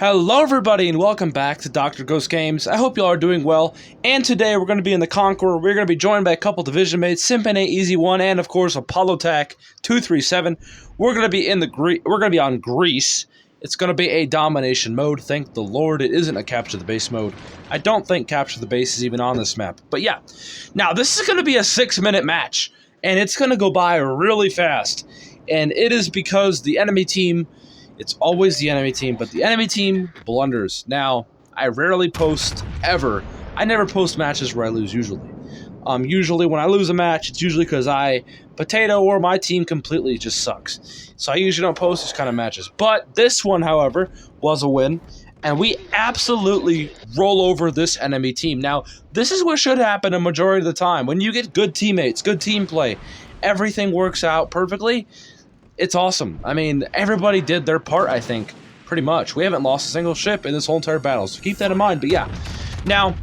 Hello everybody and welcome back to Dr. Ghost Games. I hope y'all are doing well, and today we're going to be in the Conqueror. We're going to be joined by a couple division mates, Simpin 8 Easy 1 and of course Apollo Tac 237. We're going to be on Greece. It's going to be a domination mode. Thank the Lord it isn't a capture the base mode. I don't think capture the base is even on this map. But yeah. Now this is going to be a 6-minute match and it's going to go by really fast. And it is because the enemy team, it's always the enemy team, but the enemy team blunders. Now, I rarely post ever. I never post matches where I lose usually. Usually when I lose a match, it's usually because I potato or my team completely just sucks. So I usually don't post these kind of matches. But this one, however, was a win. And we absolutely roll over this enemy team. Now, this is what should happen a majority of the time. When you get good teammates, good team play, everything works out perfectly. It's awesome. I mean, everybody did their part, I think, pretty much. We haven't lost a single ship in this whole entire battle, so keep that in mind. But yeah, now,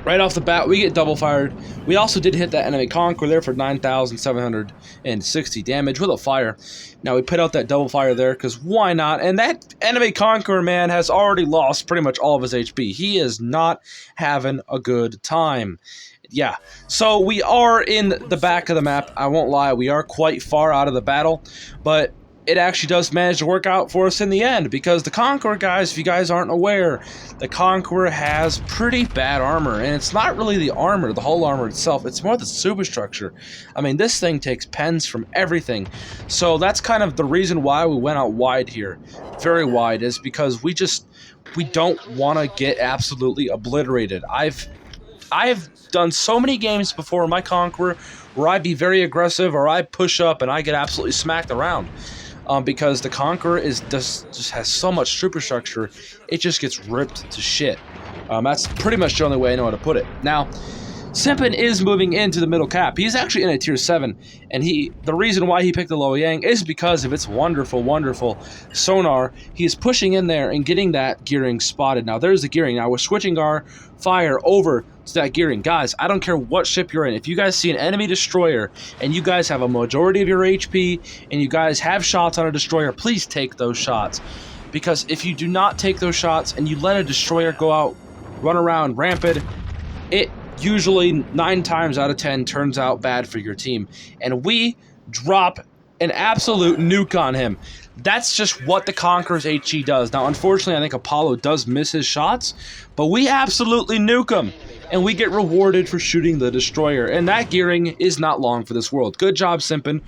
right off the bat, we get double fired. We also did hit that enemy Conqueror there for 9,760 damage with a fire. Now, we put out that double fire there, because why not? And that enemy Conqueror, man, has already lost pretty much all of his HP. He is not having a good time. Yeah, so we are in the back of the map. I won't lie, we are quite far out of the battle, but it actually does manage to work out for us in the end, because the Conqueror, guys, if you guys aren't aware, the Conqueror has pretty bad armor, and it's not really the armor, the whole armor itself, it's more the superstructure. I mean, this thing takes pens from everything, so that's kind of the reason why we went out wide here, very wide, is because we don't want to get absolutely obliterated. I've done so many games before in my Conqueror where I be very aggressive or I push up and I get absolutely smacked around because the Conqueror just has so much superstructure, it just gets ripped to shit. That's pretty much the only way I know how to put it. Now, Simpin is moving into the middle cap. He's actually in a tier 7, and the reason why he picked the Low Yang is because of its wonderful, wonderful sonar. He is pushing in there and getting that gearing spotted. Now, there's the gearing. Now, we're switching our fire over to that gearing. Guys, I don't care what ship you're in. If you guys see an enemy destroyer, and you guys have a majority of your HP, and you guys have shots on a destroyer, please take those shots. Because if you do not take those shots, and you let a destroyer go out, run around rampant, it usually 9 times out of 10 turns out bad for your team. And we drop an absolute nuke on him. That's just what the Conqueror's HE does. Now, unfortunately, I think Apollo does miss his shots, but we absolutely nuke him. And we get rewarded for shooting the destroyer. And that gearing is not long for this world. Good job, Simpin,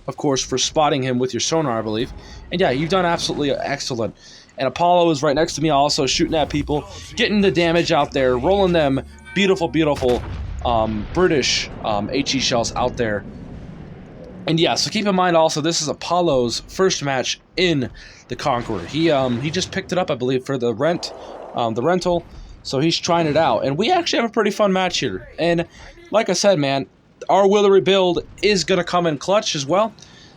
of course, for spotting him with your sonar, I believe. And yeah, you've done absolutely excellent. And Apollo is right next to me also, shooting at people, getting the damage out there, rolling them beautiful, beautiful British HE shells out there. And yeah, so keep in mind also, this is Apollo's first match in the Conqueror. He just picked it up, I believe, for the rental, so he's trying it out. And we actually have a pretty fun match here. And like I said, man, our Willery build is going to come in clutch as well.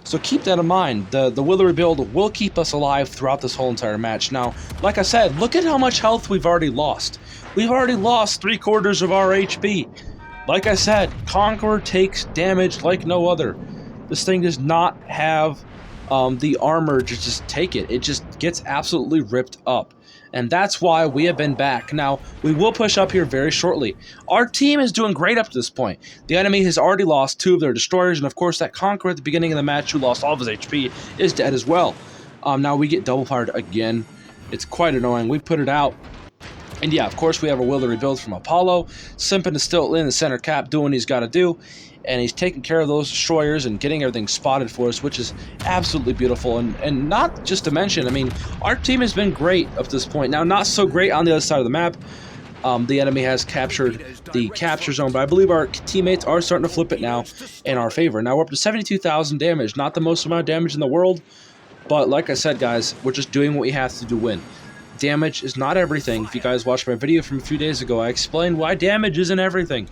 So keep that in mind. The Willery build will keep us alive throughout this whole entire match. Now, like I said, look at how much health we've already lost. We've already lost 3/4 of our HP. Like I said, Conqueror takes damage like no other. This thing does not have the armor to just take it. It just gets absolutely ripped up. And that's why we have been back. Now, we will push up here very shortly. Our team is doing great up to this point. The enemy has already lost 2 of their destroyers, and of course that Conqueror at the beginning of the match who lost all of his HP is dead as well. Now we get double fired again. It's quite annoying. We put it out. And yeah, of course we have a Willery build from Apollo. Simpin is still in the center cap doing what he's got to do. And he's taking care of those destroyers and getting everything spotted for us, which is absolutely beautiful. And not just to mention, I mean, our team has been great up to this point. Now, not so great on the other side of the map. The enemy has captured the capture zone, but I believe our teammates are starting to flip it now in our favor. Now we're up to 72,000 damage. Not the most amount of damage in the world, but like I said, guys, we're just doing what we have to do to win. Damage is not everything. If you guys watched my video from a few days ago, I explained why damage isn't everything.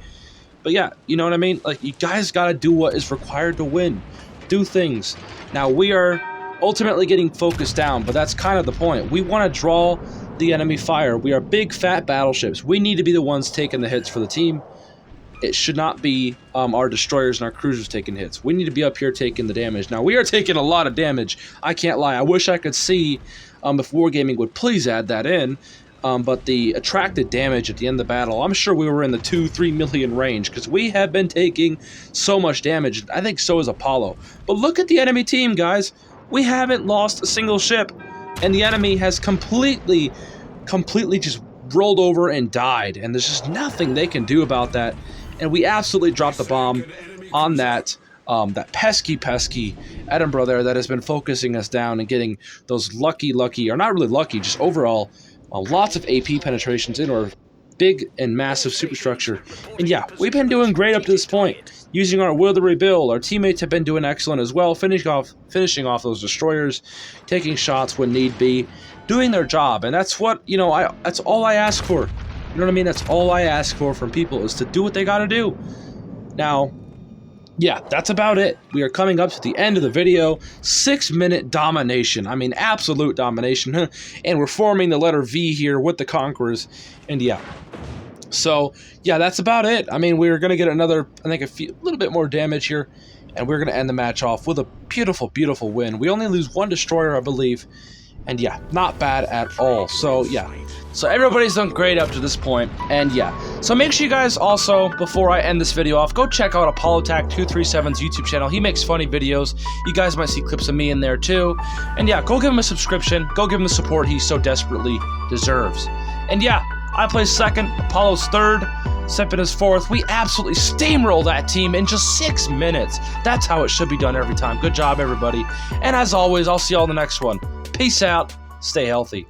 But yeah, you know what I mean? Like, you guys gotta do what is required to win. Do things. Now, we are ultimately getting focused down, but that's kind of the point. We want to draw the enemy fire. We are big, fat battleships. We need to be the ones taking the hits for the team. It should not be our destroyers and our cruisers taking hits. We need to be up here taking the damage. Now, we are taking a lot of damage. I can't lie. I wish I could see if Wargaming would please add that in. But the attracted damage at the end of the battle, I'm sure we were in the 2-3 million range, because we have been taking so much damage. I think so is Apollo. But look at the enemy team, guys. We haven't lost a single ship, and the enemy has completely just rolled over and died, and there's just nothing they can do about that. And we absolutely dropped the bomb on that pesky Edinburgh there that has been focusing us down and getting those lucky, or not really lucky, just overall lots of AP penetrations into our big and massive superstructure. And yeah, we've been doing great up to this point. Using our will to rebuild, our teammates have been doing excellent as well, finishing off those destroyers, taking shots when need be, doing their job. And that's what, that's all I ask for. You know what I mean? That's all I ask for from people, is to do what they got to do. Now, yeah, that's about it. We are coming up to the end of the video. 6-minute domination. I mean, absolute domination. And we're forming the letter V here with the Conquerors. And yeah. So, yeah, that's about it. I mean, we're going to get another, I think, a little bit more damage here. And we're going to end the match off with a beautiful, beautiful win. We only lose 1 destroyer, I believe. And yeah, not bad at all. So, yeah. So everybody's done great up to this point, and yeah. So make sure you guys also, before I end this video off, go check out ApolloTac237's YouTube channel. He makes funny videos. You guys might see clips of me in there too. And yeah, go give him a subscription. Go give him the support he so desperately deserves. And yeah, I placed 2nd, Apollo's 3rd, Sempin is 4th. We absolutely steamrolled that team in just 6 minutes. That's how it should be done every time. Good job, everybody. And as always, I'll see you all in the next one. Peace out. Stay healthy.